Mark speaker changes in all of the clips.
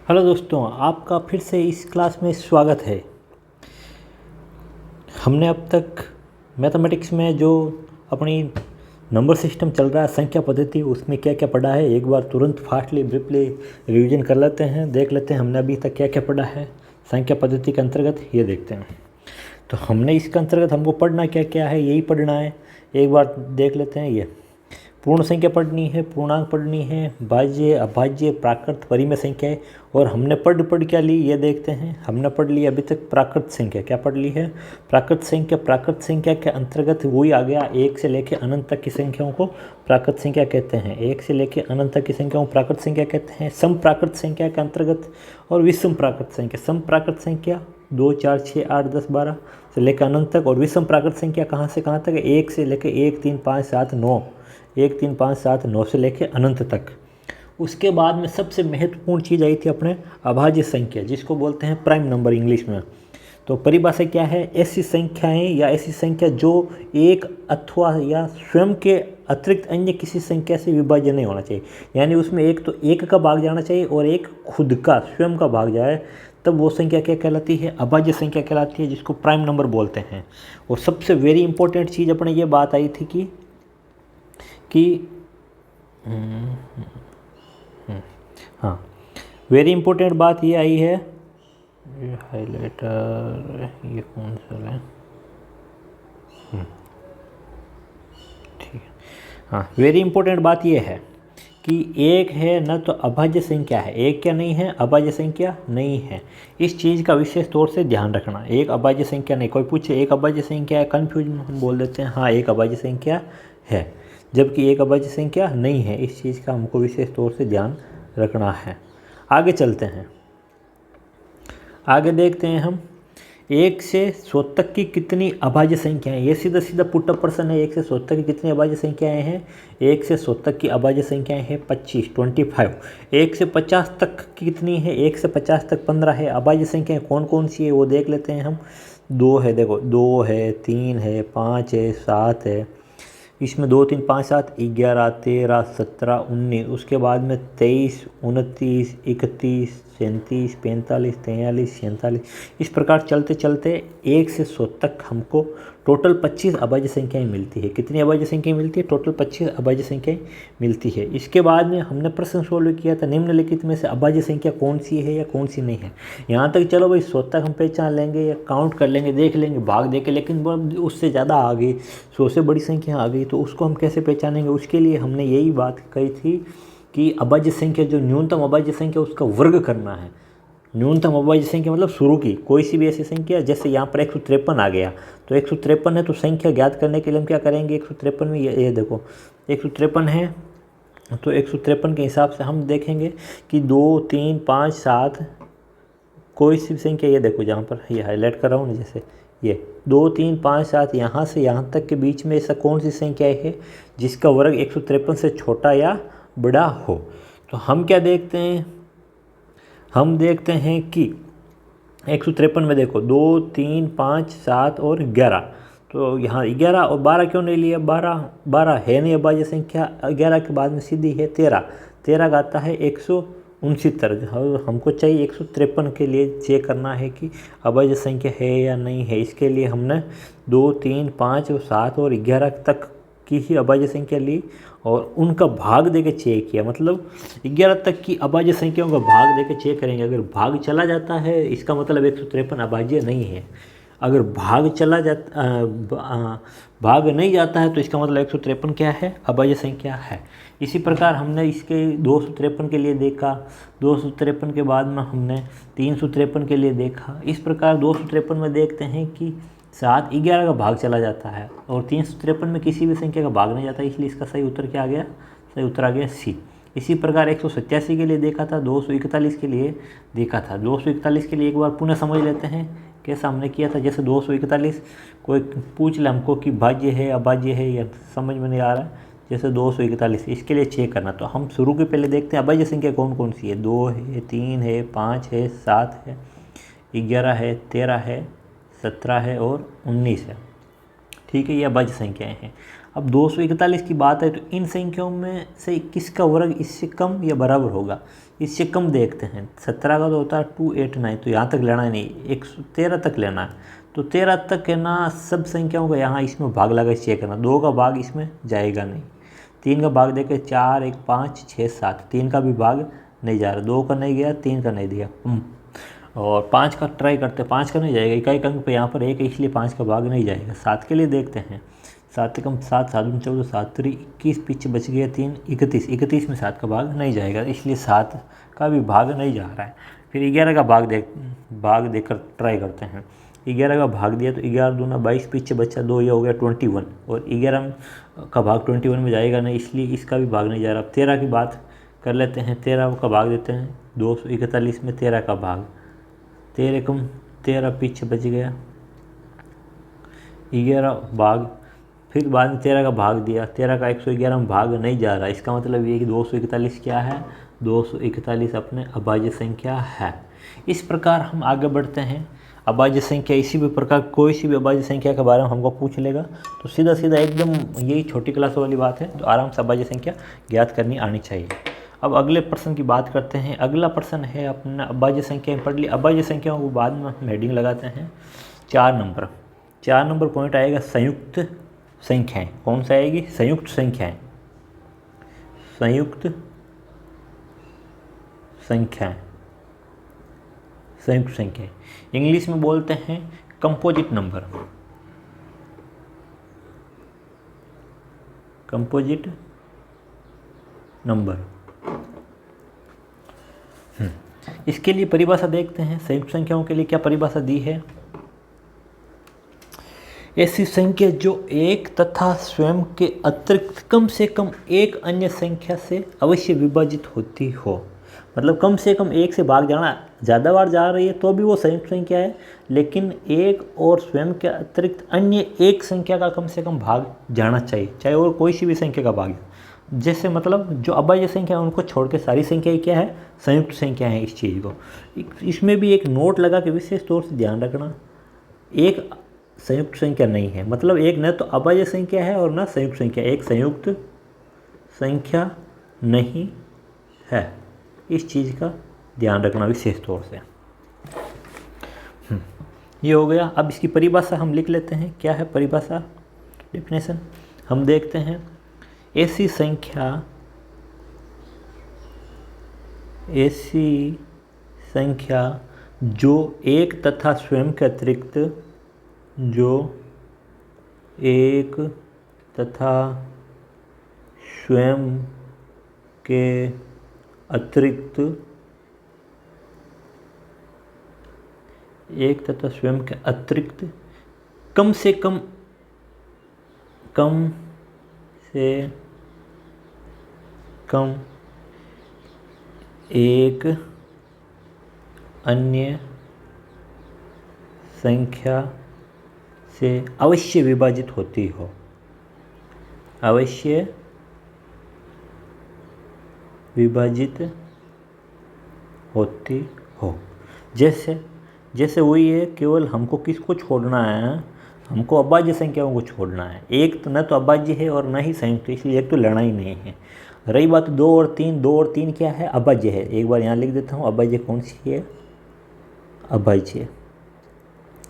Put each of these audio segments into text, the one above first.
Speaker 1: Hello दोस्तों, आपका फिर से इस क्लास में स्वागत है। हमने अब तक मैथमेटिक्स में जो अपनी नंबर सिस्टम चल रहा है, संख्या पद्धति, उसमें क्या क्या पढ़ा है एक बार तुरंत फास्टली ब्रीफली रिवीजन कर लेते हैं, देख लेते हैं हमने अभी तक क्या क्या पढ़ा है संख्या पद्धति के अंतर्गत। ये देखते हैं तो हमने इसके अंतर्गत हमको पढ़ना क्या क्या है, यही पढ़ना है। एक बार देख लेते हैं। ये पूर्ण संख्या पढ़नी है, पूर्णांक पढ़नी है, भाज्य अभाज्य प्राकृत परिमेय संख्या है। और हमने पढ़ क्या ली ये देखते हैं। हमने पढ़ ली अभी तक प्राकृत संख्या। क्या पढ़ ली है? प्राकृत संख्या। प्राकृत संख्या के अंतर्गत वही आ गया, एक से लेकर अनंत तक की संख्याओं को प्राकृत संख्या कहते हैं। एक से लेकर अनंत तक की संख्याओं को प्राकृत संख्या कहते हैं। सम प्राकृत संख्या के अंतर्गत और विषम प्राकृत संख्या। सम प्राकृत संख्या 2 4 6 8 10 12 से लेकर अनंत तक, और विषम प्राकृत संख्या कहाँ से कहाँ तक है? 1 से लेकर 1 3 5 7 9, 1 3 5 7 9 से लेकर अनंत तक। उसके बाद में सबसे महत्वपूर्ण चीज़ आई थी अपने अभाज्य संख्या, जिसको बोलते हैं प्राइम नंबर इंग्लिश में। तो परिभाषा क्या है? ऐसी संख्याएं या ऐसी संख्या जो एक अथवा या स्वयं के अतिरिक्त अन्य किसी संख्या से विभाज्य नहीं होना चाहिए। यानी उसमें एक तो एक का भाग जाना चाहिए और एक खुद का स्वयं का भाग जाए, तब वो संख्या क्या कहलाती है? अभाज्य संख्या कहलाती है, जिसको प्राइम नंबर बोलते हैं। और सबसे वेरी इंपॉर्टेंट चीज़ अपने ये बात आई थी कि हाँ, वेरी इंपॉर्टेंट बात ये आई है, ये हाइलाइटर ये कौन सा है? ठीक है। हाँ, वेरी इंपॉर्टेंट बात ये है कि एक है न तो अभाज्य संख्या है। एक क्या नहीं है? अभाज्य संख्या नहीं है। इस चीज़ का विशेष तौर से ध्यान रखना। एक अभाज्य संख्या नहीं। कोई पूछे एक अभाज्य संख्या है, कन्फ्यूज में हम बोल देते हैं हाँ एक अभाज्य संख्या है, जबकि एक अभाज्य संख्या नहीं है। इस चीज़ का हमको विशेष तौर से ध्यान रखना है। आगे चलते हैं, आगे देखते हैं हम 1 से 100 तक की कितनी अभाज्य संख्याएं। ये सीधा सीधा पुट अप प्रश्न है। 1 से 100 तक की कितनी अभाज्य संख्याएं हैं? 1 से 100 तक की अभाज्य संख्याएं हैं 25 25। 1 से 50 तक की कितनी है? 1 से 50 तक 15 है। अभाज्य संख्याएं कौन कौन सी है वो देख लेते हैं हम। 2 है, देखो 2 है, 3 है, 5 है, 7 है। इसमें 2 3 5 7 11 13 17 19। उसके बाद में 23 29 31 37 45 43 47। इस प्रकार चलते चलते 1 से 100 तक हमको टोटल 25 अभाज्य संख्याएं मिलती है। कितनी अभाज्य संख्याएं मिलती है? टोटल 25 अभाज्य संख्याएं मिलती है। इसके बाद में हमने प्रश्न सोल्व किया था, निम्नलिखित में से अभाज्य संख्या कौन सी है या कौन सी नहीं है। यहाँ तक चलो भाई 100 तक हम पहचान लेंगे या काउंट कर लेंगे, देख लेंगे, भाग दे के। लेकिन उससे ज़्यादा आ गई, 100 से बड़ी संख्या आ गई, तो उसको हम कैसे पहचानेंगे? उसके लिए हमने यही बात कही थी कि अभाज्य संख्या जो न्यूनतम अभाज्य संख्या उसका वर्ग करना है। न्यूनतम अभाज्य संख्या मतलब शुरू की कोई सी भी ऐसी संख्या, जैसे यहाँ पर 153 आ गया, तो 153 है तो संख्या ज्ञात करने के लिए हम क्या करेंगे? 153 में ये देखो 153 है, तो 153 के हिसाब से हम देखेंगे कि 2 3 5 7 कोई सी भी संख्या, ये देखो जहाँ पर ये हाईलाइट कर रहा हूँ ना, जैसे ये 2 3 5 7 यहाँ से यहाँ तक के बीच में ऐसा कौन सी संख्या है जिसका वर्ग 153 से छोटा या बड़ा हो। तो हम क्या देखते हैं? हम देखते हैं कि 153 में देखो 2 3 5 7 और 11, तो यहाँ 11 और 12 क्यों नहीं लिया? 12 है नहीं अभाज्य संख्या। 11 के बाद में सीधी है 13 का आता है 169। हमको चाहिए 153 के लिए चेक करना है कि अभाज्य संख्या है या नहीं है। इसके लिए हमने 2 3 5 और 7 और 11 तक की ही अभाज्य संख्या ली और उनका भाग देके चेक किया। मतलब 11 तक की अभाज्य संख्याओं का भाग देके चेक करेंगे। अगर भाग चला जाता है इसका मतलब 153 अभाज्य नहीं है। अगर भाग चला जाता भाग नहीं जाता है तो इसका मतलब 153 क्या है? अभाज्य संख्या है। इसी प्रकार हमने इसके 253 के लिए देखा, 253 के बाद में हमने 353 के लिए देखा। इस प्रकार 253 में देखते हैं कि 7 11 का भाग चला जाता है और 353 में किसी भी संख्या का भाग नहीं जाता, इसलिए इसका सही उत्तर क्या आ गया? सही उत्तर आ गया सी। इसी प्रकार 187 के लिए देखा था, 241 के लिए देखा था। 241 के लिए एक बार पुनः समझ लेते हैं कैसा हमने किया था। जैसे 241 कोई पूछ ले हमको कि भाज्य है अभाज्य है या समझ में नहीं आ रहा है, जैसे 241 इसके लिए चेक करना, तो हम शुरू के पहले देखते हैं अभाज्य संख्या कौन कौन सी है। 2 है, 3 है, 5 है, 7 है, 11 है, 13 है, 17 है और 19 है। ठीक है, ये अभाज्य संख्याएं हैं। अब 241 की बात है तो इन संख्याओं में से किसका वर्ग इससे कम या बराबर होगा? इससे कम देखते हैं। 17 का तो होता है 289, तो यहाँ तक लेना ही नहीं, 113 तक लेना है। तो 13 तक है ना, सब संख्याओं का यहाँ इसमें भाग लगा चेक करना। 2 का भाग इसमें जाएगा नहीं, 3 का भाग देके 4 1 5 6 7, 3 का भी भाग नहीं जा रहा, 2 का नहीं गया, 3 का नहीं दिया, और 5 का ट्राई करते हैं। 5 का नहीं जाएगा, इकाई अंक पे यहाँ पर 1 है इसलिए 5 का भाग नहीं जाएगा। 7 के लिए देखते हैं, 7 कम 7 7 14 7 3 21, पीछे बच गया 3 31, 31 में 7 का भाग नहीं जाएगा इसलिए 7 का भी भाग नहीं जा रहा है। फिर 11 का भाग देकर ट्राई करते हैं। 11 का भाग दिया तो 11 दूना 22, पीछे बच्चा 2, ये हो गया 21, और 11 का भाग 21 में जाएगा नहीं इसलिए इसका भी भाग नहीं जा रहा। अब 13 की बात कर लेते हैं। 13 का भाग देते हैं 241 में 13 का भाग, 13 कम 13, पीछे बच गया 11 भाग, फिर बाद में 13 का भाग दिया, 13 का 111 में भाग नहीं जा रहा। इसका मतलब ये कि 241 क्या है, 241 अपने अभाज्य संख्या है। इस प्रकार हम आगे बढ़ते हैं। अभाज्य संख्या इसी भी प्रकार कोई सी भी अभाज्य संख्या के बारे में हमको पूछ लेगा तो सीधा सीधा एकदम यही छोटी क्लास वाली बात है, तो आराम से अभाज्य संख्या ज्ञात करनी आनी चाहिए। अब अगले प्रश्न की बात करते हैं। अगला प्रश्न है अपना अभाज्य संख्या पढ़ ली। अभाज्य संख्याओं को बाद में हम हेडिंग लगाते हैं। 4 नंबर पॉइंट आएगा संयुक्त संख्याएं। कौन सा आएगी? संयुक्त संख्याएं। संयुक्त संख्याएं, संयुक्त संख्याएं इंग्लिश में बोलते हैं कंपोजिट नंबर। Composite number. इसके लिए परिभाषा देखते हैं। संयुक्त संख्याओं के लिए क्या परिभाषा दी है? ऐसी संख्या जो एक तथा स्वयं के अतिरिक्त कम से कम एक अन्य संख्या से अवश्य विभाजित होती हो। मतलब कम से कम एक से भाग जाना, ज़्यादा बार जा रही है तो भी वो संयुक्त संख्या है, लेकिन एक और स्वयं के अतिरिक्त अन्य एक संख्या का कम से कम भाग जाना चाहिए, चाहे और कोई सी भी संख्या का भाग। जैसे मतलब जो अभाज्य संख्या है उनको छोड़ के सारी संख्याएं क्या है? संयुक्त संख्या है। इस चीज़ को इसमें भी एक नोट लगा के विशेष तौर से ध्यान रखना, एक संयुक्त संख्या नहीं है, मतलब एक न तो अभाज्य संख्या है और न संयुक्त संख्या, एक संयुक्त संख्या नहीं है। इस चीज़ का ध्यान रखना विशेष तौर से। ये हो गया। अब इसकी परिभाषा हम लिख लेते हैं। क्या है परिभाषा, डेफिनेशन? हम देखते हैं ऐसी संख्या जो एक तथा स्वयं के अतिरिक्त, जो एक तथा स्वयं के अतिरिक्त, एक तथा स्वयं के अतिरिक्त कम से कम एक अन्य संख्या से अवश्य विभाजित होती हो। अवश्य विभाजित होती हो। जैसे वही है, केवल हमको किसको छोड़ना है? हमको अभाज्य संख्याओं को छोड़ना है। एक तो न तो अभाज्य है और न ही संयुक्त, इसलिए एक तो लेना ही नहीं है। रही बात 2 और 3, 2 और 3 क्या है? अभाज्य है। एक बार यहाँ लिख देता हूँ, अभाज्य कौन सी है?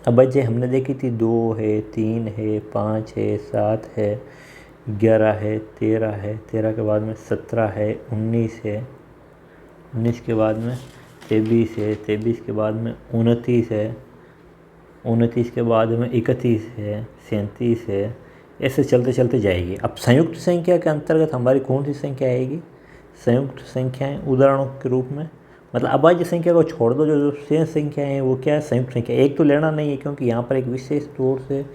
Speaker 1: अभाज्य हमने देखी थी, 2 है, 3 है, 5 है, 7 है, 11 है, 13 है, 13 के बाद में 17 है, 19 है, 19 के बाद में 23 है, 23 के बाद में 29 है, 29 के बाद में 31 है, 37 है, ऐसे चलते चलते जाएगी। अब संयुक्त संख्या के अंतर्गत हमारी कौन सी संख्या आएगी? संयुक्त संख्याएं उदाहरणों के रूप में, मतलब अभाज्य संख्या को छोड़ दो, जो शेष संख्या है वो क्या है? संयुक्त संख्या। एक तो लेना नहीं है, क्योंकि यहाँ पर एक विशेष तौर से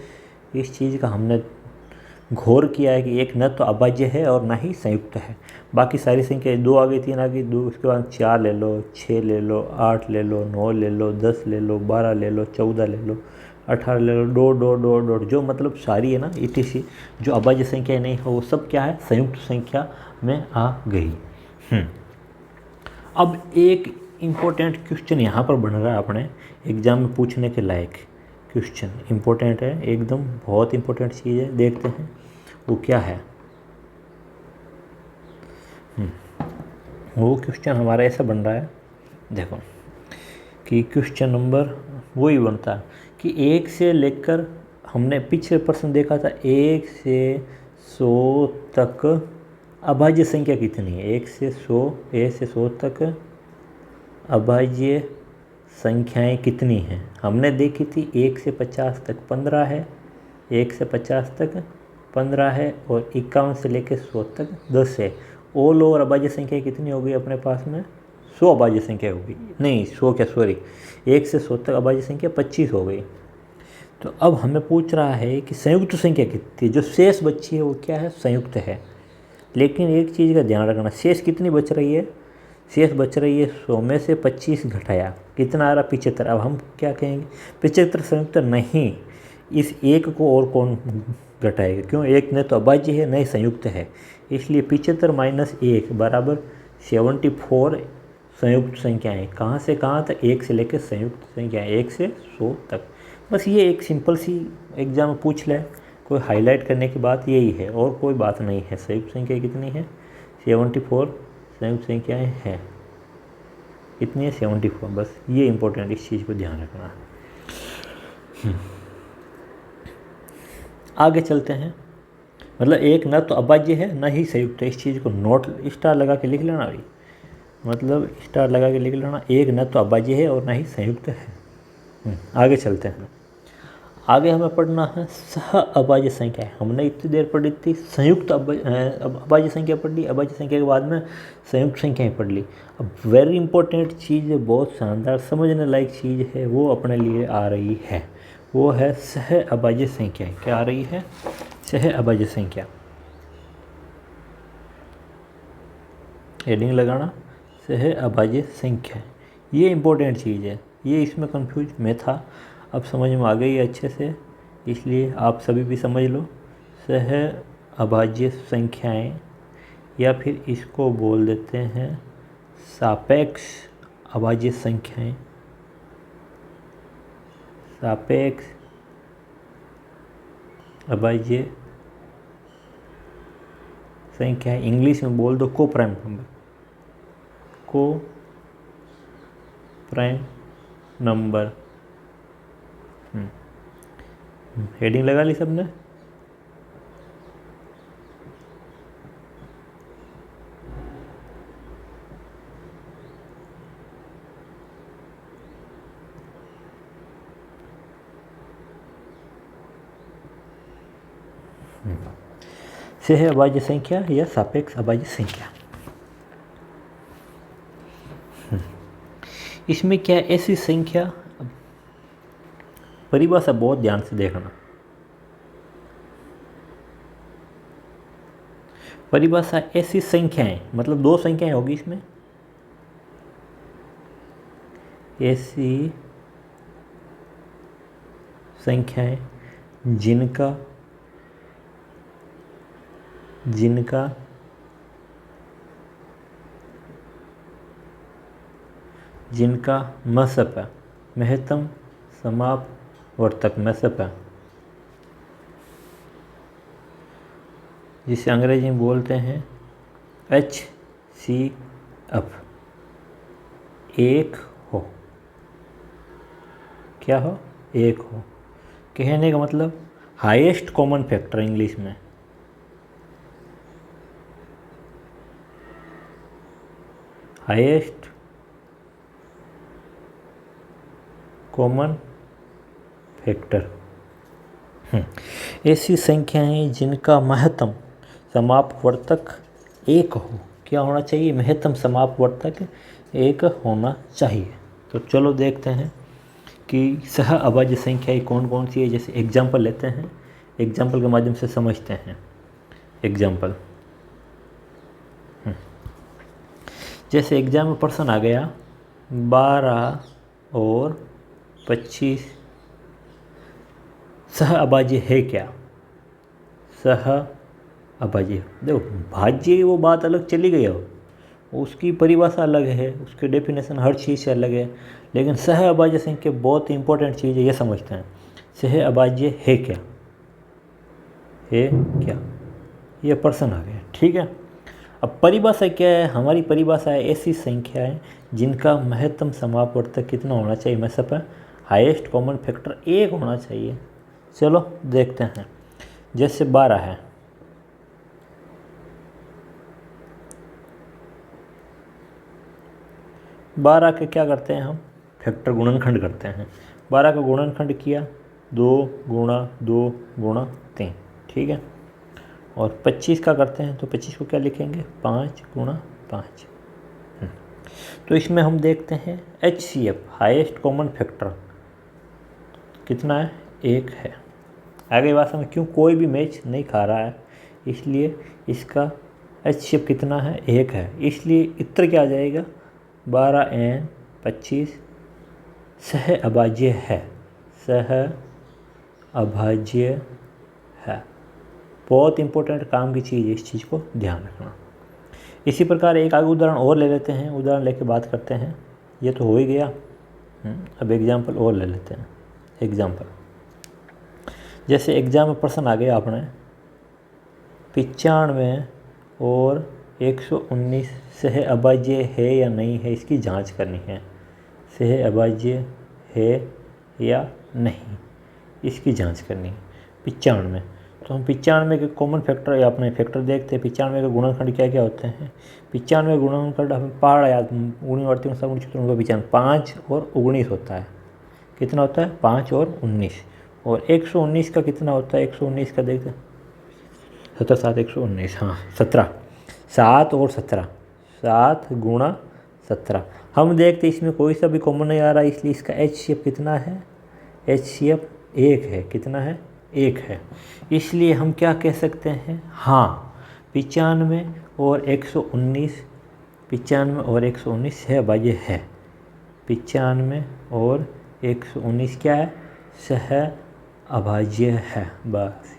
Speaker 1: इस चीज़ का हमने घोर किया है कि एक न तो अभाज्य है और न ही संयुक्त है। बाकी सारी संख्या 2 आ गई, 3 आ गई, 2 उसके बाद 4 ले लो, 6 ले लो, 8 ले लो, 9 ले लो, 10 ले लो, 12 ले लो, 14 ले लो, 18 ले लो, डॉट जो मतलब सारी है ना etc, जो अभाज्य संख्या नहीं है वो सब क्या है? संयुक्त संख्या में आ गई। अब एक इम्पोर्टेंट क्वेश्चन यहाँ पर बन रहा है अपने एग्जाम में पूछने के लायक क्वेश्चन, इम्पोर्टेंट है एकदम, बहुत इम्पोर्टेंट चीज़ है। देखते हैं वो क्या है। वो क्वेश्चन हमारा ऐसा बन रहा है, देखो कि क्वेश्चन नंबर वही बनता है कि 1 से लेकर, हमने पिछले प्रश्न देखा था 1 से 100 तक अभाज्य संख्या कितनी है। 1 से 100 तक अभाज्य संख्याएं कितनी हैं हमने देखी थी। 1 से 50 तक 15 है, 1 से 50 तक 15 है, और 51 से लेकर 100 तक 10 है। ऑल ओवर अभाज्य संख्या कितनी हो गई अपने पास में? 100 अभाज्य संख्या होगी, नहीं 100 क्या, सॉरी 1 से 100 तक अभाज्य संख्या 25 हो गई। तो अब हमें पूछ रहा है कि संयुक्त संख्या कितनी है। जो शेष बची है वो क्या है? संयुक्त है। लेकिन एक चीज़ का ध्यान रखना, शेष कितनी बच रही है? शेष बच रही है 100 में से 25 घटाया कितना आ रहा? 75। अब हम क्या कहेंगे? 75 संयुक्त नहीं, इस एक को और कौन घटाएगा? क्यों? एक न तो अभाज्य है न ही संयुक्त है, इसलिए 75 माइनस 1 बराबर 74 संयुक्त संख्याएँ। कहाँ से कहाँ तक? 1 से लेकर संयुक्त संख्याएँ 1 से 100 तक। बस ये एक सिंपल सी एग्जाम में पूछ ले, कोई हाईलाइट करने की बात यही है और कोई बात नहीं है। संयुक्त संख्या कितनी है? 74 संयुक्त संख्याएँ हैं, इतनी है 74। बस ये इंपॉर्टेंट, इस चीज़ को ध्यान रखना है। आगे चलते हैं। मतलब एक न तो अभाज्य है न ही संयुक्त है, इस चीज़ को नोट स्टार लगा के लिख लेना भाई, मतलब स्टार लगा के लिख लेना। एक न तो अभाज्य है और न ही संयुक्त है। आगे चलते हैं। आगे हमें पढ़ना है सह अभाज्य संख्या। हमने इतनी देर पढ़ी थी संयुक्त अभाज्य संख्या पढ़ ली, अभाज्य संख्या के बाद में संयुक्त संख्याएं पढ़ ली। अब वेरी इंपॉर्टेंट चीज़ है, बहुत शानदार समझने लायक चीज़ है, वो अपने लिए आ रही है, वो है सह अभाज्य संख्या। क्या आ रही है? सह अभाज्य संख्या। हेडिंग लगाना, सह अभाज्य संख्या। ये इंपॉर्टेंट चीज़ है, ये इसमें कंफ्यूज मैं था, अब समझ में आ गई अच्छे से, इसलिए आप सभी भी समझ लो। सह अभाज्य संख्याएं, या फिर इसको बोल देते हैं सापेक्ष अभाज्य संख्याएं। सापेक्ष अभाज्य संख्या, इंग्लिश में बोल दो को प्राइम नंबर। को प्राइम नंबर। हेडिंग लगा ली सबने? सह अभाज्य संख्या या सापेक्ष अभाज्य संख्या। इसमें क्या ऐसी संख्या, परिभाषा बहुत ध्यान से देखना। परिभाषा ऐसी संख्याएं, मतलब दो संख्याएं होगी इसमें, ऐसी संख्याएं जिनका मसप है, महत्तम समापवर्तक मसप है, जिसे अंग्रेजी में बोलते हैं HCF, एक हो। क्या हो? एक हो। कहने का मतलब हाईएस्ट कॉमन फैक्टर इंग्लिश में। Highest common factor. ऐसी संख्याएं जिनका महत्तम समापवर्तक एक हो। क्या होना चाहिए? महत्तम समापवर्तक एक होना चाहिए। तो चलो देखते हैं कि सह अभाज्य संख्याएं कौन कौन सी है। जैसे एग्जाम्पल लेते हैं, एग्जाम्पल के माध्यम से समझते हैं। एग्जाम्पल, जैसे एग्जाम में प्रश्न आ गया 12 और 25 सह अभाज्य है क्या? सह अभाज्य, देखो भाज्य वो बात अलग चली गई हो, उसकी परिभाषा अलग है, उसकी डेफिनेशन हर चीज़ से अलग है। लेकिन सह अभाज्य संख्या बहुत इंपॉर्टेंट चीज़ है, ये समझते हैं। सह अभाज्य है क्या? है क्या? ये प्रश्न आ गया, ठीक है। अब परिभाषा क्या है, हमारी परिभाषा है ऐसी संख्याएं जिनका महत्तम समापवर्तक कितना होना चाहिए, में सब हाईएस्ट कॉमन फैक्टर 1 होना चाहिए। चलो देखते हैं, जैसे 12 है, 12 के क्या करते हैं हम, फैक्टर गुणनखंड करते हैं। 12 का गुणनखंड किया 2 गुणा 2 गुणा 3, ठीक है। और 25 का करते हैं तो 25 को क्या लिखेंगे, 5 गुणा 5। तो इसमें हम देखते हैं HCF हाईएस्ट कॉमन फैक्टर कितना है, 1 है। आगे बात में क्यों, कोई भी मैच नहीं खा रहा है, इसलिए इसका HCF कितना है, 1 है। इसलिए उत्तर क्या आ जाएगा, 12n 25 सह अभाज्य है, सह अभाज्य है। बहुत इंपॉर्टेंट काम की चीज़ है, इस चीज़ को ध्यान रखना। इसी प्रकार एक आगे उदाहरण और ले लेते हैं, उदाहरण लेके बात करते हैं। ये तो हो ही गया, अब एग्जाम्पल और ले लेते हैं। एग्जाम्पल जैसे एग्जाम में प्रश्न आ गया आपने 95 और 119 सह अभाज्य है या नहीं है, इसकी जांच करनी है। सह अभाज्य है या नहीं, इसकी जांच करनी है। 95 तो हम 95 के कॉमन फैक्टर या अपने फैक्टर देखते हैं। 95 के गुणनखंड क्या क्या होते हैं, 95 गुणनखंड हमें पहाड़ याद, गुणिवर्ती में सब चित्रों का 95 5 और 19 होता है। कितना होता है, 5 और 19। और 119 का कितना होता है, 119 का देखते हैं 17 7 119, हाँ 17, 7 और 17, 7 गुणा 17। हम देखते इसमें कोई सा भी कॉमन नहीं आ रहा, इसलिए इसका HCF कितना है, HCF 1 है। कितना है, 1 है। इसलिए हम क्या कह सकते हैं, हाँ 95 और 119, 95 और 119 सह अभाज्य है। 95 और 119 क्या है, सह अभाज्य है। बस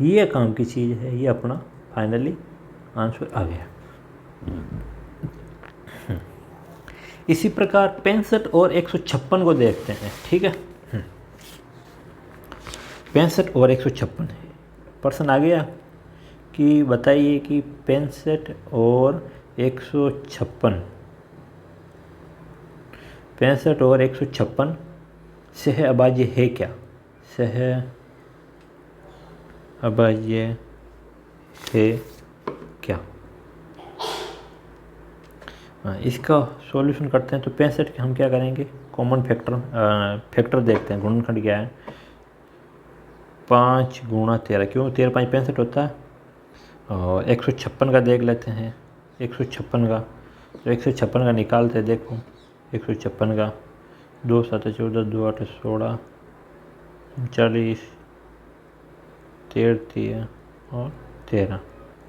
Speaker 1: ये काम की चीज़ है, ये अपना फाइनली आंसर आ गया। इसी प्रकार 65 और 156 को देखते हैं, ठीक है। 65 और 156 प्रश्न आ गया कि बताइए कि 65 और 156, 65 और 156 सह अभाज्य है क्या, सह अभाज्य है क्या। इसका सॉल्यूशन करते हैं। तो 65 के हम क्या करेंगे, कॉमन फैक्टर देखते हैं। गुणनखंड क्या है, 5 गुणा 13, क्यों 13 5 65 होता है। और 156 का देख लेते हैं, 156 का, तो 156 का निकालते हैं। देखो 156 का 2 7 14 2 8 16 40 13 और 13,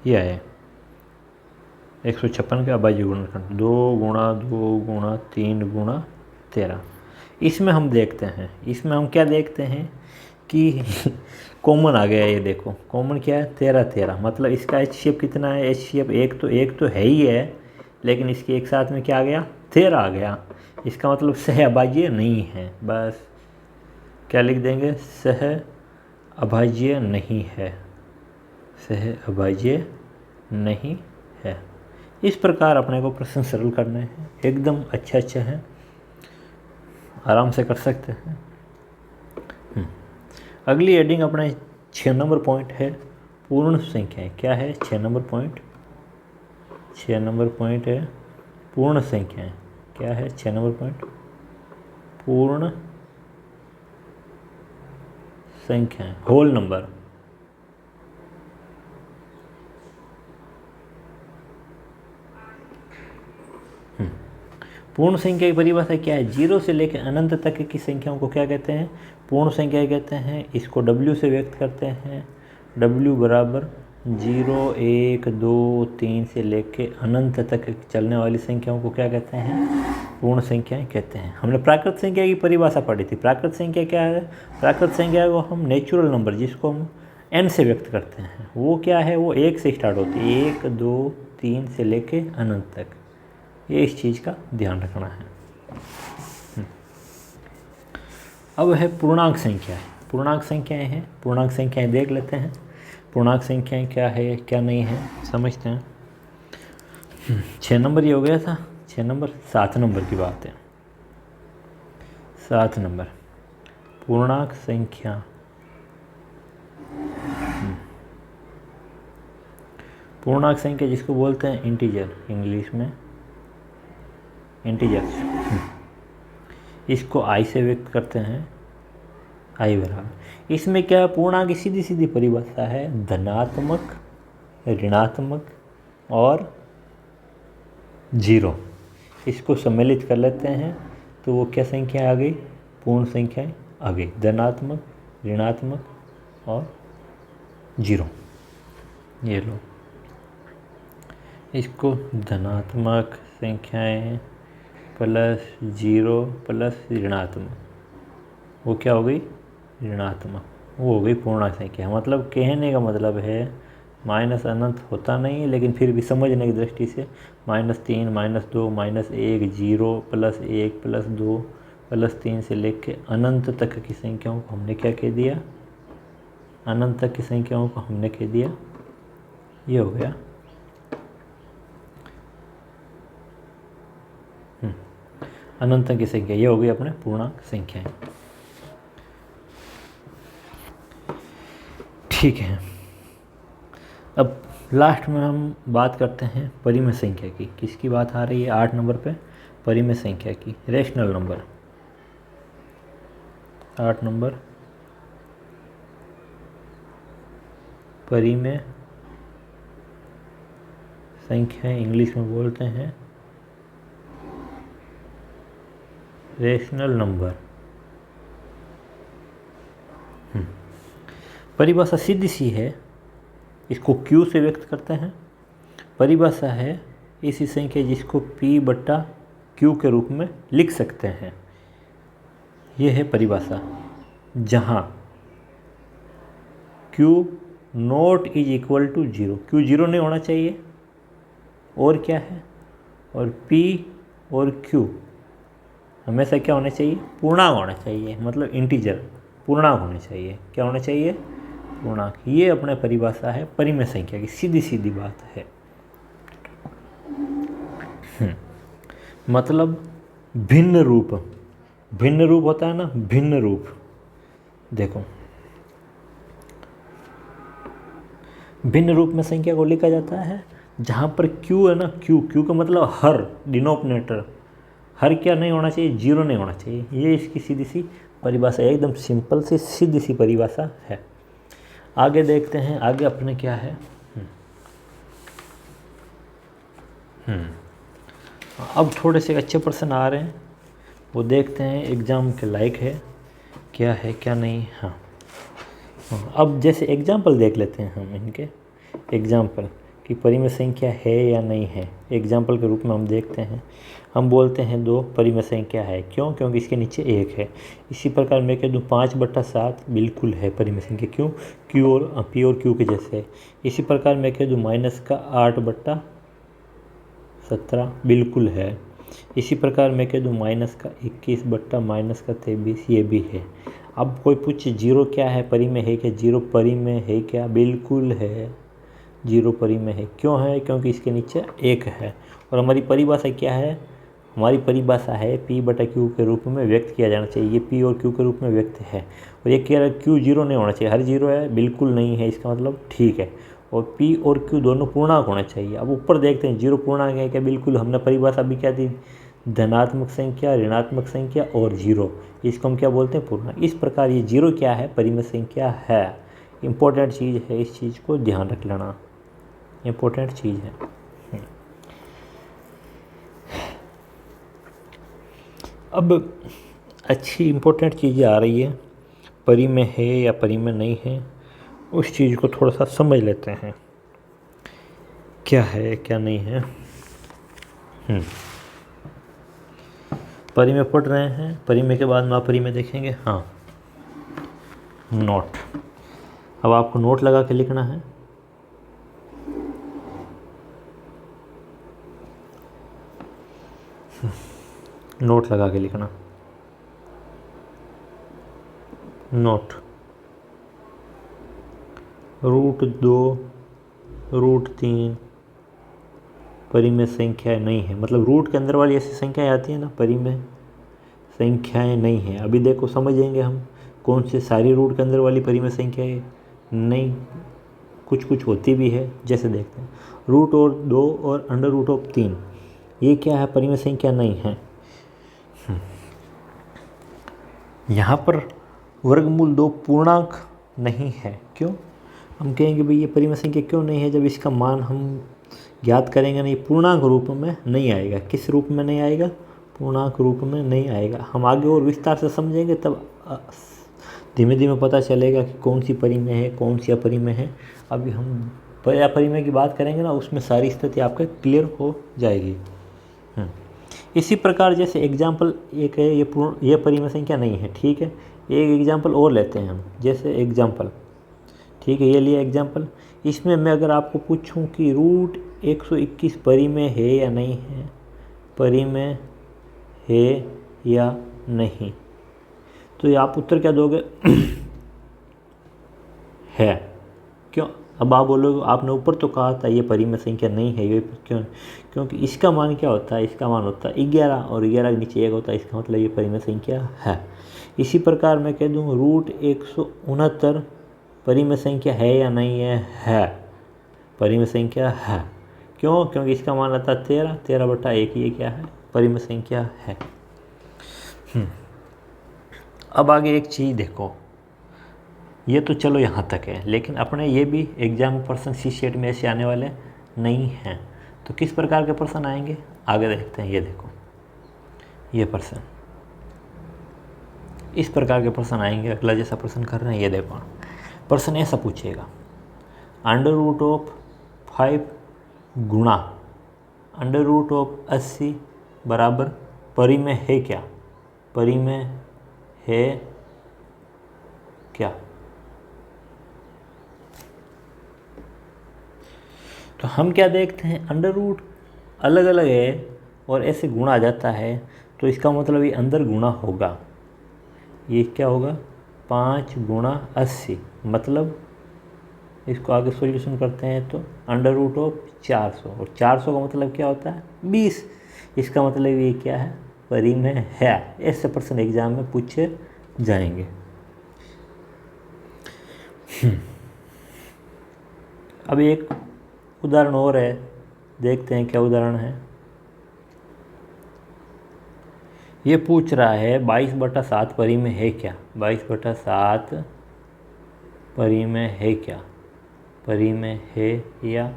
Speaker 1: ये है 156 का अभाज्य गुणनखंड। 2 गुणा 2 गुणा 3 गुणा 13। इसमें हम देखते हैं, इसमें हम क्या देखते हैं कि कॉमन आ गया। ये देखो कॉमन क्या है, 13 13, मतलब इसका HCF कितना है, HCF 1 तो है ही है, लेकिन इसके एक साथ में क्या आ गया, 13 आ गया। इसका मतलब सह अभाज्य नहीं है। बस क्या लिख देंगे, सह अभाज्य नहीं है, सह अभाज्य नहीं है। इस प्रकार अपने को प्रश्न सरल करने हैं, एकदम अच्छा है, आराम से कर सकते हैं। अगली हेडिंग अपना 6 नंबर पॉइंट है पूर्ण संख्याएं। क्या है, 6 नंबर पॉइंट, 6 नंबर पॉइंट है पूर्ण संख्याएं। क्या है, 6 नंबर पॉइंट पूर्ण संख्याएं, होल नंबर। पूर्ण संख्या की परिभाषा क्या है, 0 से लेकर अनंत तक की संख्याओं को क्या कहते हैं, पूर्ण संख्या कहते हैं। इसको W से व्यक्त करते हैं। W बराबर 0 1 2 3 से लेकर अनंत तक चलने वाली संख्याओं को क्या कहते हैं, पूर्ण संख्याएं कहते हैं। हमने प्राकृत संख्या की परिभाषा पढ़ी थी। प्राकृत संख्या क्या है, प्राकृत संख्या को हम नेचुरल नंबर, जिसको हम n से व्यक्त करते हैं, वो क्या है, वो 1 से स्टार्ट होती है, 1 2 3 से लेकर अनंत तक। ये इस चीज़ का ध्यान रखना है। अब है पूर्णांक संख्याएं। पूर्णांक संख्याएं हैं, पूर्णांक संख्याएं देख लेते हैं। पूर्णांक संख्याएं क्या है क्या नहीं है समझते हैं। 6 नंबर ये हो गया था। 6 नंबर 7 नंबर की बात है। 7 नंबर पूर्णांक संख्या। पूर्णांक संख्या जिसको बोलते हैं इंटीजर, इंग्लिश में इंटीजर, इसको आई से व्यक्त करते हैं, आई बराबर। इसमें क्या है, पूर्णांक की सीधी सीधी परिभाषा है धनात्मक, ऋणात्मक और 0। इसको सम्मिलित कर लेते हैं तो वो क्या संख्या आ गई, पूर्ण संख्याएं आ गई, धनात्मक, ऋणात्मक और 0। ये लो, इसको धनात्मक संख्याएं प्लस 0 प्लस ऋणात्मक, वो क्या हो गई, ऋणात्मक, वो हो गई पूर्णांक संख्या। मतलब कहने का मतलब है माइनस अनंत होता नहीं है, लेकिन फिर भी समझने की दृष्टि से -3, -2, -1, 0 प्लस 1 प्लस 2 प्लस 3 से लेके अनंत तक की संख्याओं को हमने क्या कह दिया, अनंत तक की संख्याओं को हमने कह दिया, ये हो गया अनंत तक की संख्या, ये हो गई अपने पूर्णांक संख्याएं। ठीक है, अब लास्ट में हम बात करते हैं परिमेय संख्या की। किसकी बात आ रही है 8 नंबर पे, परिमेय संख्या की, रेशनल नंबर। 8 नंबर परिमेय संख्या, इंग्लिश में बोलते हैं रेशनल नंबर। परिभाषा सीधी सी है, इसको Q से व्यक्त करते हैं। परिभाषा है ऐसी संख्या जिसको P/Q के रूप में लिख सकते हैं, ये है परिभाषा, जहाँ Q naught is equal to 0, Q 0 नहीं होना चाहिए, और क्या है, और P और Q हमेशा क्या होने चाहिए, पूर्णांक होना चाहिए, मतलब इंटीजर पूर्णांक होने चाहिए। क्या होना चाहिए, पूर्णांक। ये अपने परिभाषा है परिमेय संख्या की, सीधी सीधी बात है। मतलब भिन्न रूप, भिन्न रूप होता है ना, भिन्न रूप। देखो, भिन्न रूप में संख्या को लिखा जाता है जहाँ पर Q है ना, Q का मतलब हर, डिनोमिनेटर, हर क्या नहीं होना चाहिए, 0 नहीं होना चाहिए। ये इसकी सीधी सी परिभाषा, एकदम सिंपल सी सीधी सी परिभाषा है। आगे देखते हैं, आगे अपने क्या है। अब थोड़े से अच्छे प्रश्न आ रहे हैं, वो देखते हैं, एग्ज़ाम के लायक है क्या है क्या नहीं। हाँ, अब जैसे एग्जाम्पल देख लेते हैं हम इनके, एग्जाम्पल कि परिमेय संख्या है या नहीं है। एग्जाम्पल के रूप में हम देखते हैं, हम बोलते हैं 2 परिमेय संख्या है। क्यों, क्योंकि इसके नीचे 1 है। इसी प्रकार मैं कह दूँ 5/7 बिल्कुल है परिमेय संख्या। क्यों, Q और P और Q के जैसे है। इसी प्रकार मैं कह दूँ -8/17 बिल्कुल है। इसी प्रकार मैं कह दूँ -21/-23 ये भी है। अब कोई पूछे 0 क्या है, परिमेय है क्या, 0 परिमेय है क्या, बिल्कुल है, 0 परिमेय है। क्यों है, क्योंकि इसके नीचे 1 है। और हमारी परिभाषा क्या है, हमारी परिभाषा है P/Q के रूप में व्यक्त किया जाना चाहिए। ये P और Q के रूप में व्यक्त है, और ये कह रहा है Q 0 नहीं होना चाहिए, हर 0 है, बिल्कुल नहीं है, इसका मतलब ठीक है। और P और Q दोनों पूर्णांक होना चाहिए। अब ऊपर देखते हैं 0 पूर्णांक है क्या, बिल्कुल। हमने परिभाषा भी क्या दी, धनात्मक संख्या, ऋणात्मक संख्या और 0, इसको हम क्या बोलते हैं, पूर्णांक। इस प्रकार ये 0 क्या है, परिमेय संख्या है। इम्पोर्टेंट चीज़ है, इस चीज़ को ध्यान रख लेना, इम्पोर्टेंट चीज़ है। अब अच्छी इम्पोर्टेंट चीज़ें आ रही है, परिमेय है या परिमेय नहीं है, उस चीज़ को थोड़ा सा समझ लेते हैं, क्या है क्या नहीं है। परिमेय पढ़ रहे हैं, परिमेय के बाद में अपरिमेय देखेंगे। हाँ, नोट। अब आपको नोट लगा के लिखना है। नोट लगा के लिखना, नोट। √2, √3, परिमेय संख्याएं नहीं है, मतलब रूट के अंदर वाली ऐसी संख्याएं आती हैं ना, परिमेय संख्याएं नहीं है। अभी देखो समझेंगे हम कौन से सारी रूट के अंदर वाली परिमेय संख्याएं नहीं, कुछ कुछ होती भी है। जैसे देखते हैं रूट और 2 और अंडर रूट ऑफ 3, ये क्या है, परिमेय संख्या नहीं है। यहाँ पर वर्गमूल 2 पूर्णांक नहीं है। क्यों? हम कहेंगे भाई ये परिमेय संख्या क्यों नहीं है, जब इसका मान हम ज्ञात करेंगे नहीं, पूर्णांक रूप में नहीं आएगा। किस रूप में नहीं आएगा? पूर्णांक रूप में नहीं आएगा। हम आगे और विस्तार से समझेंगे तब धीमे धीमे पता चलेगा कि कौन सी परिमेय है, कौन सी अपरिमेय है। अभी हम अपरिमेय की बात करेंगे ना, उसमें सारी स्थिति आपके क्लियर हो जाएगी। इसी प्रकार जैसे एग्जाम्पल एक है, ये परिमेय संख्या नहीं है, ठीक है। एक एग्जाम्पल और लेते हैं हम, जैसे एग्जाम्पल, ठीक है, ये लिया एग्जाम्पल। इसमें मैं अगर आपको पूछूं कि रूट 121 परिमेय है या नहीं है, परिमेय है या नहीं, तो ये आप उत्तर क्या दोगे? है। क्यों? अब आप बोलोगे आपने ऊपर तो कहा था ये परिमेय संख्या नहीं है, ये क्यों? क्योंकि इसका मान क्या होता है, इसका मान होता है 11 और 11 के नीचे 1 होता है, इसका मतलब ये परिमेय संख्या है। इसी प्रकार मैं कह दूँ रूट 169 परिमेय संख्या है या नहीं है, परिमेय संख्या है। क्यों? क्योंकि इसका मान आता है 13, 13/1, ये क्या है, परिमेय संख्या है। अब आगे एक चीज़ देखो, ये तो चलो यहाँ तक है, लेकिन अपने ये भी एग्जाम प्रश्न सी सेट में ऐसे आने वाले नहीं हैं। तो किस प्रकार के प्रश्न आएंगे आगे देखते हैं। ये देखो, ये प्रश्न इस प्रकार के प्रश्न आएंगे। अगला जैसा प्रश्न कर रहे हैं, ये देखो प्रश्न ऐसा पूछेगा, अंडर रूट ऑफ 5 गुणा अंडर रूट ऑफ 80 बराबर परिमेय है क्या? परिमेय है क्या? तो हम क्या देखते हैं, अंडर रूट अलग अलग है और ऐसे गुणा आ जाता है, तो इसका मतलब ये अंदर गुणा होगा। ये क्या होगा, 5 गुणा 80, मतलब इसको आगे सॉल्यूशन करते हैं तो अंडर रूट ऑफ 400, और 400 का मतलब क्या होता है, 20। इसका मतलब ये क्या है, परिमेय है। ऐसे प्रश्न एग्जाम में पूछे जाएंगे। अब एक उदाहरण और है, देखते हैं क्या उदाहरण है। ये पूछ रहा है 22/7 परिमेय है क्या? 22/7 परिमेय है क्या? परिमेय है या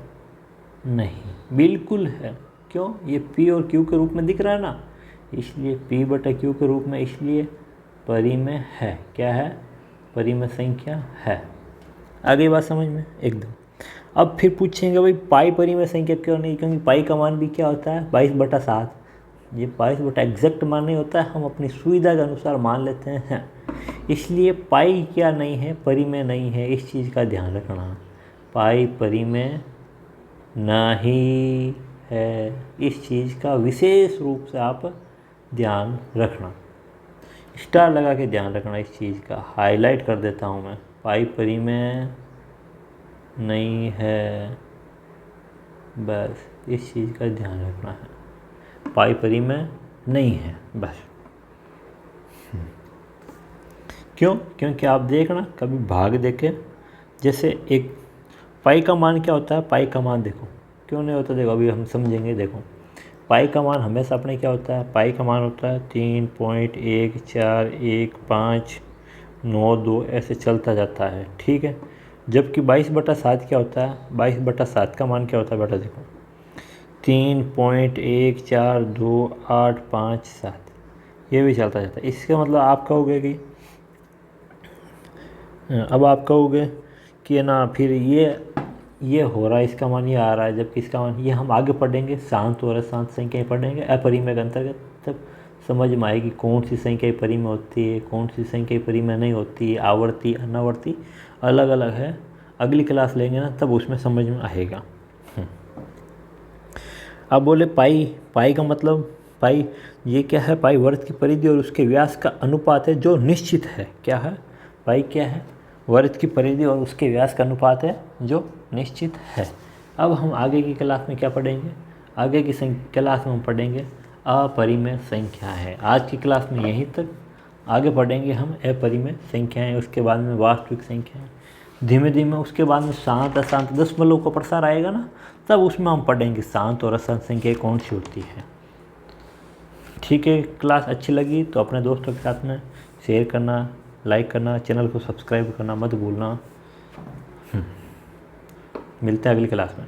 Speaker 1: नहीं? बिल्कुल है। क्यों? ये P और Q के रूप में दिख रहा है ना, इसलिए P/Q के रूप में, इसलिए परिमेय है। क्या है? परिमेय संख्या है। आगे बात समझ में एकदम। अब फिर पूछेंगे भाई पाई परिमेय संख्या क्यों नहीं? क्योंकि पाई का मान भी क्या होता है, 22/7। ये 22 एग्जैक्ट मान नहीं होता है, हम अपनी सुविधा के अनुसार मान लेते हैं, इसलिए पाई क्या नहीं है, परिमेय नहीं है। इस चीज़ का ध्यान रखना, पाई परिमेय नहीं है, इस चीज़ का विशेष रूप से आप ध्यान रखना, स्टार लगा के ध्यान रखना। इस चीज़ का हाईलाइट कर देता हूँ मैं, पाई परिमेय नहीं है, बस इस चीज़ का ध्यान रखना है, पाई परिमेय नहीं है बस। क्यों? क्योंकि आप देखना कभी भाग देखे, जैसे एक पाई का मान क्या होता है, पाई का मान देखो क्यों नहीं होता, देखो अभी हम समझेंगे। देखो पाई का मान हमेशा अपने क्या होता है, पाई का मान होता है 3.141592 ऐसे चलता जाता है, ठीक है। जबकि 22/7 क्या होता है, 22/7 का मान क्या होता है बेटा, देखो 3.142857, ये भी चलता जाता है। इसका मतलब आप कहोगे कि अब आप कहोगे कि ना फिर ये हो रहा है, इसका मान ये आ रहा है, जबकि इसका मान ये हम आगे पढ़ेंगे, शांत हो रहा है, शांत संख्याएँ पढ़ेंगे अपरिमेय के अंतर्गत, तब समझ में आएगी कौन सी संख्या परिमेय होती है, कौन सी संख्या परिमेय नहीं होती है, आवर्ती अनावर्ती अलग अलग है। अगली क्लास लेंगे ना तब उसमें समझ में आएगा। अब बोले पाई का मतलब, पाई ये क्या है, पाई वर्त की परिधि और उसके व्यास का अनुपात है जो निश्चित है। क्या है? पाई क्या है? वर्त की परिधि और उसके व्यास का अनुपात है जो निश्चित है। अब हम आगे की क्लास में क्या पढ़ेंगे, आगे की क्लास में हम पढ़ेंगे अपरिमेय संख्याएँ। आज की क्लास में यहीं तक, आगे पढ़ेंगे हम अपरिमेय संख्याएँ, उसके बाद में वास्तविक संख्याएँ। धीमे धीमे उसके बाद में शांत अशांत दशमलव का प्रसार आएगा ना, तब उसमें हम पढ़ेंगे शांत और अशांत संख्याएँ कौन सी होती है। ठीक है, क्लास अच्छी लगी तो अपने दोस्तों के साथ में शेयर करना, लाइक करना, चैनल को सब्सक्राइब करना मत भूलना। मिलते हैं अगली क्लास में।